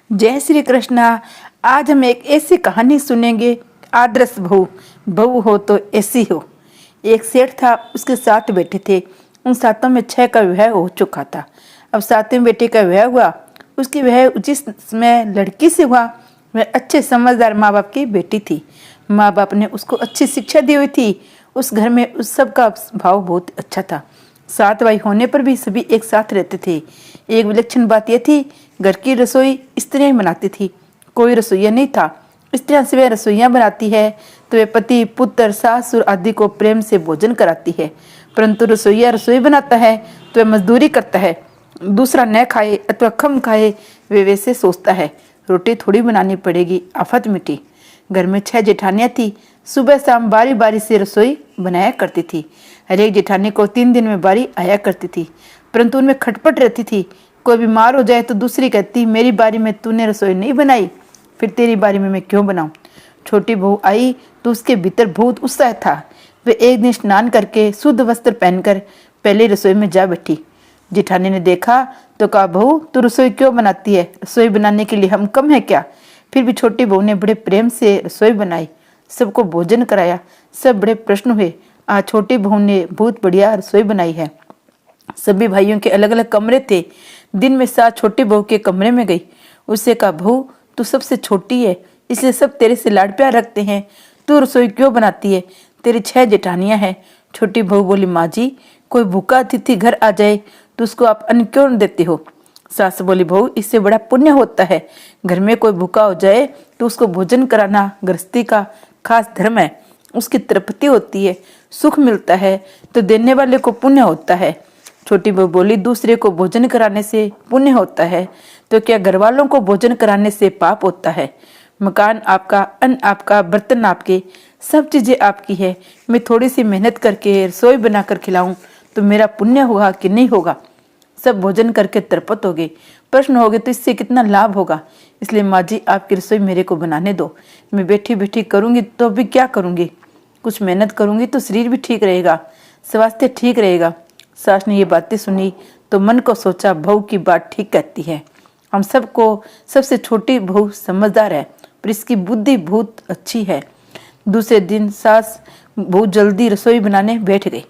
जय श्री कृष्णा। आज हम एक ऐसी कहानी सुनेंगे, आदर्श बहू। बहू हो तो ऐसी हो। एक सेठ था, उसके 7 बेटे थे। उन 7 में 6 का विवाह हो चुका था। अब 7वें बेटे का विवाह हुआ। उसकी विवाह जिस समय लड़की से हुआ, वह अच्छे समझदार माँ बाप की बेटी थी। माँ बाप ने उसको अच्छी शिक्षा दी हुई थी। उस घर में उस सब का भाव बहुत अच्छा था। 7 भाई होने पर भी सभी एक साथ रहते थे। एक विलक्षण बात यह थी, घर की रसोई स्त्रियां ही बनाती थी, कोई रसोईया नहीं था। स्त्रियां सिर्फ रसोइयां बनाती है तो वे पति, पुत्र, सासुर आदि को प्रेम से भोजन कराती है, परंतु रसोईया रसोई बनाता है तो वह मजदूरी करता है। दूसरा न खाए अथवा कम खाए, वे वैसे सोचता है रोटी थोड़ी बनानी पड़ेगी, आफत मिटी। घर में 6 जेठानियां थी। सुबह शाम बारी बारी से रसोई बनाया करती थी। हर एक जेठानी को 3 दिन में बारी आया करती थी, परंतु उनमें खटपट रहती थी। कोई बीमार हो जाए तो दूसरी कहती, मेरी बारी में तूने रसोई नहीं बनाई, फिर तेरी बारी में मैं क्यों बनाऊं। छोटी बहू आई तो उसके भीतर बहुत उत्साह था। वे एक दिन स्नान करके शुद्ध वस्त्र पहनकर पहले रसोई में जा बैठी। जेठानी ने देखा तो कहा, बहू तू रसोई क्यों बनाती है? रसोई बनाने के लिए हम कम है क्या? फिर भी छोटी बहू ने बड़े प्रेम से रसोई बनाई, सबको भोजन कराया। सब बड़े प्रश्न हुए, आज छोटी बहू ने बहुत बढ़िया रसोई बनाई है। सभी भाइयों के अलग अलग कमरे थे। दिन में 7 छोटी बहू के कमरे में गई। उससे कहा, बहू तू सबसे छोटी है, इसलिए सब तेरे से लाड प्यार रखते हैं, तू रसोई क्यों बनाती है? तेरी 6 जेठानियां हैं। छोटी बहू बोली, माँ जी कोई भूखा अतिथि घर आ जाए तो उसको आप अन्न क्यों न देते हो? सास बोली, बहू इससे बड़ा पुण्य होता है। घर में कोई भूखा हो जाए तो उसको भोजन कराना गृहस्थी का खास धर्म है। उसकी तृप्ति होती है, सुख मिलता है, तो देने वाले को पुण्य होता है। छोटी बहू बोली, दूसरे को भोजन कराने से पुण्य होता है तो क्या घर वालों को भोजन कराने से पाप होता है? मकान आपका, अन्न आपका, बर्तन आपके, सब चीजें आपकी है। मैं थोड़ी सी मेहनत करके रसोई बनाकर खिलाऊं तो मेरा पुण्य होगा कि नहीं होगा? सब भोजन करके तृप्त हो गए। प्रश्न हो गए तो इससे कितना लाभ होगा? इसलिए माँ जी आपकी रसोई मेरे को बनाने दो। मैं बैठी बैठी करूंगी तो भी क्या करूंगी, कुछ मेहनत करूंगी तो शरीर भी ठीक रहेगा, स्वास्थ्य ठीक रहेगा। सास ने ये बातें सुनी तो मन को सोचा, बहू की बात ठीक कहती है। हम सबको सबसे छोटी बहू समझदार है, पर इसकी बुद्धि बहुत अच्छी है। दूसरे दिन सास बहुत जल्दी रसोई बनाने बैठ गई।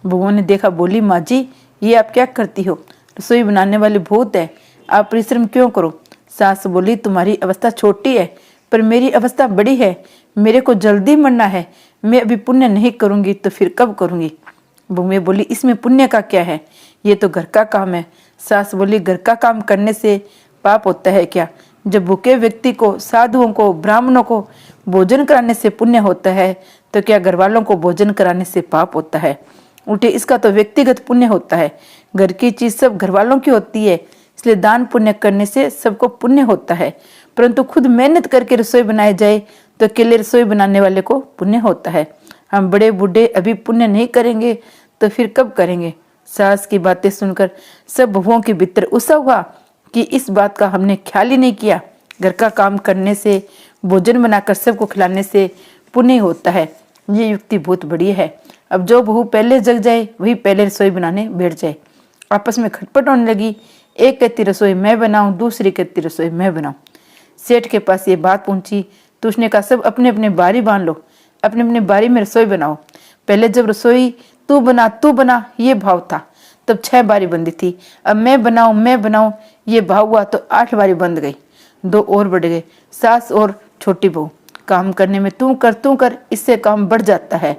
बहू ने देखा, बोली, माँ जी ये आप क्या करती हो? रसोई बनाने वाले बहुत है, आप परिश्रम क्यों करो? सास बोली, तुम्हारी अवस्था छोटी है पर मेरी अवस्था बड़ी है, मेरे को जल्दी मरना है, मैं अभी पुण्य नहीं करूंगी तो फिर कब करूंगी? बहू बोली, इसमें पुण्य का क्या है, ये तो घर का काम है। सास बोली, घर का काम करने से पाप होता है क्या? जब भूखे व्यक्ति को, साधुओं को, ब्राह्मणों को भोजन कराने से पुण्य होता है तो क्या घर वालों को भोजन कराने से पाप होता है? उल्टे इसका तो व्यक्तिगत पुण्य होता है। घर की चीज सब घर वालों की होती है, इसलिए दान पुण्य करने से सबको पुण्य होता है, परंतु खुद मेहनत करके रसोई बनाई जाए तो अकेले रसोई बनाने वाले को पुण्य होता है। हम बड़े बूढ़े अभी पुण्य नहीं करेंगे तो फिर कब करेंगे? सास की बातें सुनकर सब बहुओं के भीतर उत्साह हुआ कि इस बात का हमने ख्याल ही नहीं किया। घर का काम करने से, भोजन बनाकर सबको खिलाने से पुण्य होता है। ये युक्ति बहुत बढ़िया है। अब जो बहू पहले जग जाए वही पहले रसोई बनाने बैठ जाए। आपस में खटपट होने लगी। एक कहती रसोई मैं बनाऊं, दूसरी कहती रसोई मैं बनाऊं। सेठ के पास ये बात पहुंची तो उसने कहा, सब अपने अपने बारी बांध लो, अपने अपने बारी में रसोई बनाओ। पहले जब रसोई तू बना ये भाव था तब 6 बारी बंदी थी। अब मैं बनाऊं ये भाव हुआ तो 8 बारी बंद गई। 2 और बढ़ गए, सास और छोटी बहू। काम करने में तू कर, इससे काम बढ़ जाता है,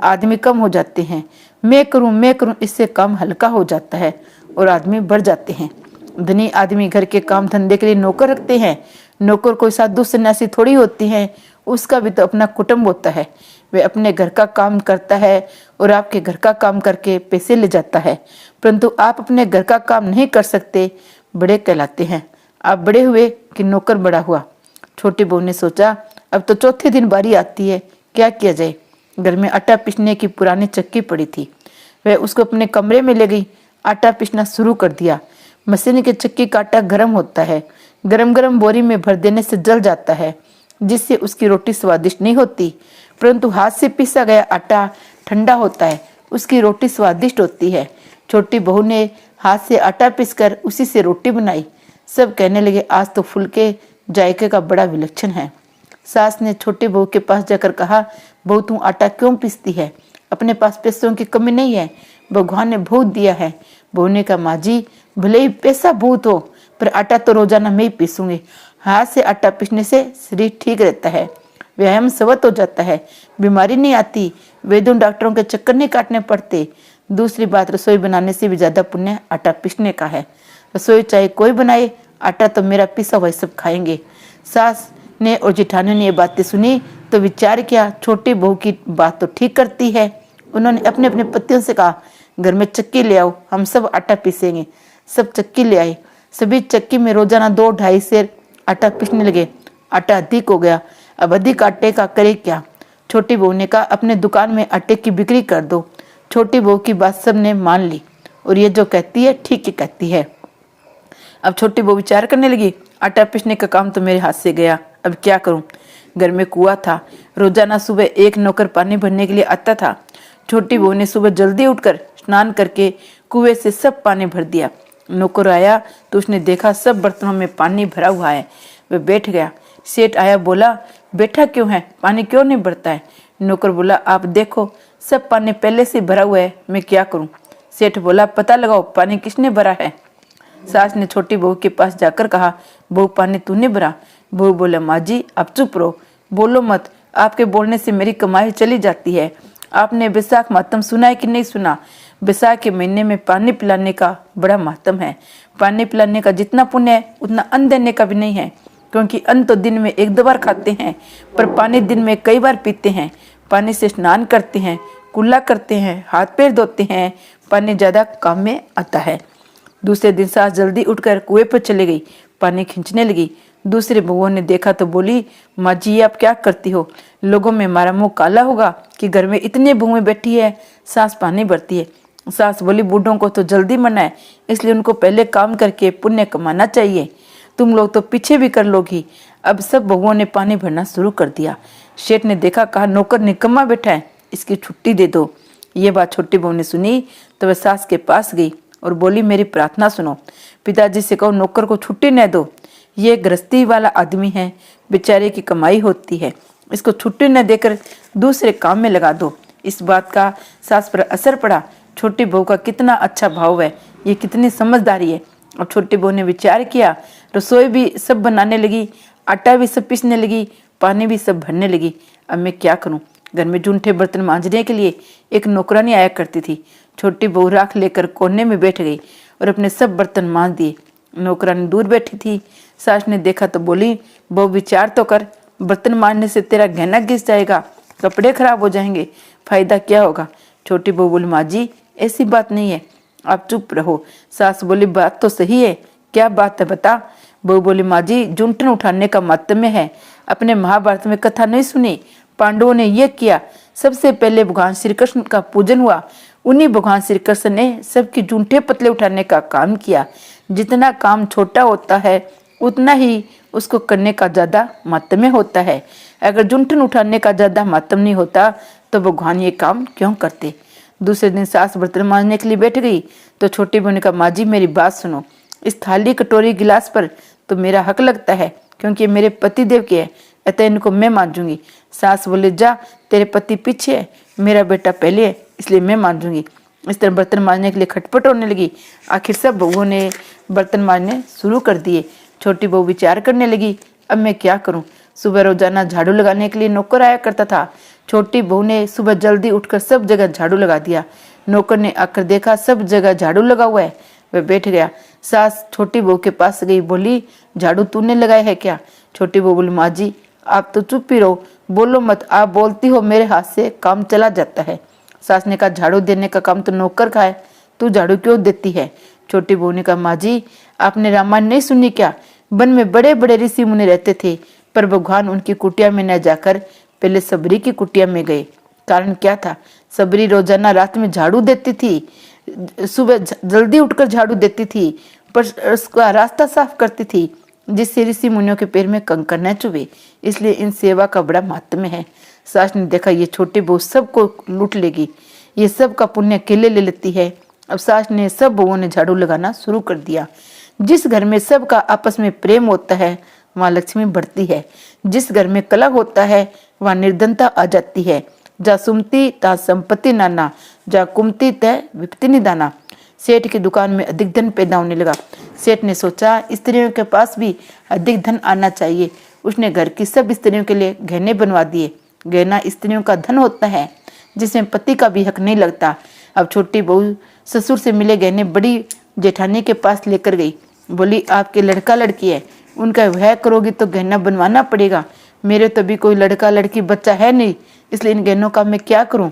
आदमी कम हो जाते हैं। मैं करूं, इससे काम हल्का हो जाता है और आदमी बढ़ जाते हैं। धनी आदमी घर के काम धंधे के लिए नौकर रखते हैं। नौकर कोई साधु सन्यासी थोड़ी होती हैं, उसका भी तो अपना कुटुंब होता है। वे अपने घर का काम करता है और आपके घर का काम करके पैसे ले जाता है, परंतु आप अपने घर का काम नहीं कर सकते, बड़े कहलाते हैं। आप बड़े हुए कि नौकर बड़ा हुआ? छोटी बहू ने सोचा, अब तो चौथे दिन बारी आती है, क्या किया जाए? घर में आटा पीसने की पुरानी चक्की पड़ी थी। वह उसको अपने कमरे में ले गई, आटा पीसना शुरू कर दिया। मशीन के चक्की का आटा गर्म होता है, गरम गरम बोरी में भर देने से जल जाता है, जिससे उसकी रोटी स्वादिष्ट नहीं होती, परंतु हाथ से पीसा गया आटा ठंडा होता है, उसकी रोटी स्वादिष्ट होती है। छोटी बहू ने हाथ से आटा पीसकर उसी से रोटी बनाई। सब कहने लगे आज तो फुलके जायके का बड़ा विलक्षण है। सास ने छोटी बहू के पास जाकर कहा, बहू तू आटा क्यों पीसती है? अपने पास पैसों की कमी नहीं है, भगवान ने बहुत दिया है। बहू ने कहा, माँ जी भले ही पैसा बहुत हो पर आटा तो रोजाना मैं ही पीसूंगी। हाथ से आटा पीसने से शरीर ठीक रहता है, व्यायाम स्वत हो जाता है, बीमारी नहीं आती, वैद्यों डॉक्टरों के चक्कर नहीं काटने पड़ते। दूसरी बात, रसोई बनाने से भी ज्यादा पुण्य आटा पीसने का है। रसोई चाहे कोई बनाए, आटा तो मेरा पिसा हुआ सब खाएंगे। सास ने और जिठानी ने ये बातें सुनी तो विचार किया, छोटी बहू की बात तो ठीक करती है। उन्होंने अपने अपने पतियों से कहा, घर में चक्की ले आओ, हम सब आटा पीसेंगे। सब चक्की ले आए। सभी चक्की में रोजाना 2-2.5 सेर आटा पीसने लगे। आटा अधिक हो गया, अब अधिक आटे का करे क्या? छोटी बहू ने कहा, अपने दुकान में आटे की बिक्री कर दो। छोटी बहू की बात सब ने मान ली और ये जो कहती है ठीक ही कहती है। अब छोटी बहू विचार करने लगी, आटा पीसने का काम तो मेरे हाथ से गया, अब क्या करूं? घर में कुआं था, रोजाना सुबह एक नौकर पानी भरने के लिए आता था। छोटी बहू ने सुबह जल्दी उठकर स्नान करके कुएं से सब पानी भर दिया। नौकर आया तो उसने देखा सब बर्तनों में पानी भरा हुआ है। वह बैठ गया। सेठ आया, बोला, बैठा क्यों है, पानी क्यों नहीं भरता है? नौकर बोला, आप देखो सब पानी पहले से भरा हुआ है, मैं क्या करूं? सेठ बोला, पता लगाओ पानी किसने भरा है। सास ने छोटी बहू के पास जाकर कहा, बहू पानी तूने भरा? बहू बोले, माँ जी आप चुप रहो, बोलो मत, आपके बोलने से मेरी कमाई चली जाती है। आपने बैसाख मातम सुना है कि नहीं सुना? बैसाख के महीने में पानी पिलाने का बड़ा महत्व है। पानी पिलाने का जितना पुण्य है उतना अन्न देने का भी नहीं है, क्योंकि अन्न तो दिन में 1-2 बार खाते हैं, पर पानी दिन में कई बार पीते हैं। पानी से स्नान करते हैं, कुल्ला करते हैं, हाथ पैर धोते हैं, पानी ज्यादा काम में आता है। दूसरे दिन सास जल्दी उठकर कुएं पर चली गई, पानी खींचने लगी। दूसरे बहुओं ने देखा तो बोली, माँ जी आप क्या करती हो? लोगों में हमारा मुंह काला होगा कि घर में इतने बहुएं बैठी है, सास पानी भरती है। सास बोली, बूढ़ों को तो जल्दी मरना है, इसलिए उनको पहले काम करके पुण्य कमाना चाहिए, तुम लोग तो पीछे भी कर लोगी। अब सब बहुओं ने पानी भरना शुरू कर दिया। शेठ ने देखा, कहा, नौकर निकम्मा बैठा है, इसकी छुट्टी दे दो। ये बात छोटी बहू ने सुनी तो वह सास के पास गई और बोली, मेरी प्रार्थना सुनो, पिताजी से कहो नौकर को छुट्टी न दो, ये गृहस्थी वाला आदमी है, बेचारे की कमाई होती है, इसको छुट्टी न देकर दूसरे काम में लगा दो। इस बात का सास पर असर पड़ा। छोटी बहू का कितना अच्छा भाव है, ये कितनी समझदारी है। अब छोटी बहू ने विचार किया, रसोई भी सब बनाने लगी, आटा भी सब पीसने लगी, पानी भी सब भरने लगी। अब मैं क्या करूं? घर में जूठे बर्तन मांजने के लिए एक नौकरानी आया करती थी। छोटी बहू राख लेकर कोने में बैठ गई और अपने सब बर्तन मांज दिए। नौकरानी दूर बैठी थी। सास ने देखा तो बोली, बहू विचार तो कर, बर्तन मांजने से तेरा गहना घिस जाएगा, कपड़े खराब हो जाएंगे, फायदा क्या होगा? छोटी बहू बोली, माँ जी ऐसी बात नहीं है, आप चुप रहो। सास बोली, बात तो सही है, क्या बात है बता। बहू बोली, माँ जी जूठन उठाने का मातम्य है, अपने महाभारत में कथा नहीं सुनी? पांडवों ने यह किया, सबसे पहले भगवान श्री कृष्ण का पूजन हुआ, उन्हीं भगवान श्री कृष्ण ने सबकी जूठे पतले उठाने का काम किया। जितना काम छोटा होता है उतना ही उसको करने का ज्यादा मातम्य होता है। अगर जूठन उठाने का ज्यादा मातम नहीं होता तो भगवान ये काम क्यों करते? दूसरे दिन सास बर्तन मांजने के लिए बैठ गई तो छोटी बहन का, माँ जी मेरी बात सुनो, इस थाली कटोरी गिलास पर तो मेरा हक लगता है, क्योंकि मेरे पति देव के है, अतः इनको मैं मांजूंगी। सास बोले, जा तेरे पति पीछे है, मेरा बेटा पहले है, इसलिए मैं मांजूंगी। इस तरह बर्तन मांजने के लिए खटपट होने लगी। आखिर सब बहुओं ने बर्तन मांजने शुरू कर दिए। छोटी बहू विचार करने लगी, अब मैं क्या करूं? सुबह रोजाना झाड़ू लगाने के लिए नौकर आया करता था। छोटी बहू ने सुबह जल्दी उठकर सब जगह झाड़ू लगा दिया। नौकर ने आकर देखा सब जगह झाड़ू लगा हुआ है, वह बैठ गया। सास छोटी बहू के पास गई, बोली, झाड़ू तूने लगाया है क्या? छोटी बहू बोली, माँ जी आप तो चुप ही रहो, बोलो मत, आप बोलती हो मेरे हाथ से काम चला जाता है। सास ने कहा, झाड़ू देने का काम तो नौकर का है, तू झाड़ू क्यों देती है? छोटी बहू ने कहा, माँ जी आपने रामायण नहीं सुनी क्या? वन में बड़े बड़े ऋषि मुनि रहते थे, पर भगवान उनकी कुटिया में न जाकर पहले सबरी की कुटिया में गए। कारण क्या था? सबरी रोजाना रात में झाड़ू देती थी, सुबह जल्दी उठकर झाड़ू देती थी, पर उसका रास्ता साफ करती थी, जिससे ऋषि मुनियों के पैर में कंकर न चुभे। इसलिए इन सेवा का बड़ा महात्म्य है। सास ने देखा ये छोटी बहू सबको लूट लेगी, ये सब का पुण्य अकेले ले लेती है। अब सास ने सब बहुओं ने झाड़ू लगाना शुरू कर दिया। जिस घर में सबका आपस में प्रेम होता है वहाँ लक्ष्मी बढ़ती है। जिस घर में कलह होता है वहाँ निर्धनता आ जाती है। जा सुमति ता संपत्ति नाना, जा कुमति तय विपत्ति निदाना। सेठ की दुकान में अधिक धन पैदा होने लगा। सेठ ने सोचा स्त्रियों के पास भी अधिक धन आना चाहिए। उसने घर की सब स्त्रियों के लिए गहने बनवा दिए। गहना स्त्रियों का धन होता है जिसमें पति का भी हक नहीं लगता। अब छोटी बहू ससुर से मिले गहने बड़ी जेठानी के पास लेकर गई। बोली, आपके लड़का लड़की है, उनका विवाह करोगी तो गहना बनवाना पड़ेगा। मेरे तो भी कोई लड़का लड़की बच्चा है नहीं, इसलिए इन गहनों का मैं क्या करूं।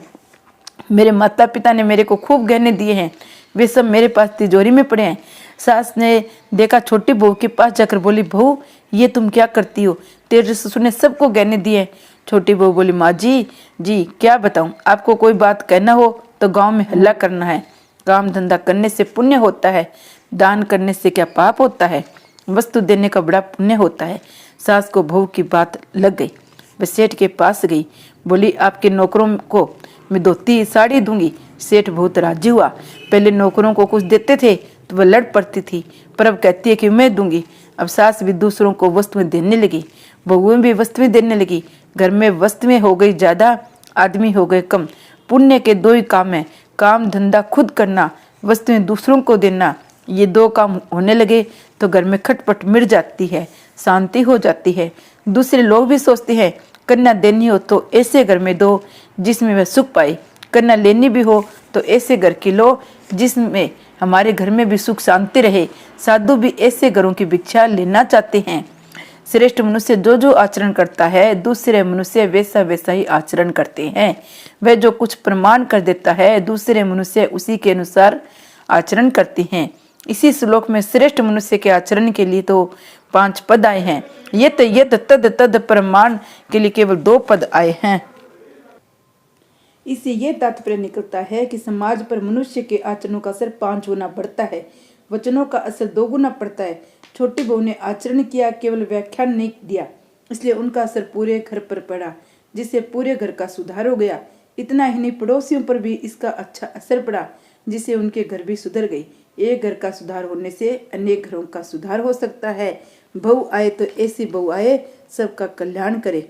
मेरे माता पिता ने मेरे को खूब गहने दिए हैं, वे सब मेरे पास तिजोरी में पड़े हैं। सास ने देखा छोटी बहू के पास जाकर बोली, बहू ये तुम क्या करती हो, तेरे ससुर ने सबको गहने दिए हैं। छोटी बहू बोली, माँ जी क्या बताऊं, आपको कोई बात कहना हो तो गांव में हल्ला करना है। काम धंधा करने से पुण्य होता है, दान करने से क्या पाप होता है, वस्तु देने का बड़ा पुण्य होता है। सास को बहू की बात लग गई। वह सेठ के पास गई, बोली, आपके नौकरों को मैं धोती साड़ी दूंगी। सेठ बहुत राजी हुआ। पहले नौकरों को कुछ देते थे तो वह लड़ पड़ती थी, पर अब कहती है कि मैं दूंगी। अब सास भी दूसरों को वस्तुएं देने लगी, बहुएं भी वस्तुएं देने लगी। घर में वस्तुएं हो गई ज्यादा, आदमी हो गए कम। पुण्य के दो ही काम है, काम धंधा खुद करना, वस्तुएं दूसरों को देना। ये दो काम होने लगे तो घर में खटपट मिट जाती है, शांति हो जाती है। दूसरे लोग भी सोचते हैं कन्या देनी हो तो ऐसे घर में दो जिसमें वह सुख पाए, कन्या लेनी भी हो तो ऐसे घर की लो जिसमें हमारे घर में भी सुख शांति रहे। साधु भी ऐसे घरों की भिक्षा लेना चाहते हैं। श्रेष्ठ मनुष्य जो जो आचरण करता है दूसरे मनुष्य वैसा वैसा ही आचरण करते हैं। वह जो कुछ प्रमाण कर देता है दूसरे मनुष्य उसी के अनुसार आचरण करते हैं। इसी श्लोक में श्रेष्ठ मनुष्य के आचरण के लिए तो 5 पद आए हैं। यत तद तद प्रमाण के लिए केवल 2 पद आए हैं। इससे यह तात्पर्य निकलता है कि समाज पर मनुष्य के आचरणों का असर 5 गुना बढ़ता है, वचनों का असर 2 गुना पड़ता है। छोटी बहू ने आचरण किया, केवल व्याख्यान नहीं दिया, इसलिए उनका असर पूरे घर पर पड़ा, जिससे पूरे घर का सुधार हो गया। इतना ही नहीं, पड़ोसियों पर भी इसका अच्छा असर पड़ा, जिससे उनके घर भी सुधर गई। एक घर का सुधार होने से अनेक घरों का सुधार हो सकता है। बहू आए तो ऐसी बहू आए, सबका कल्याण करे।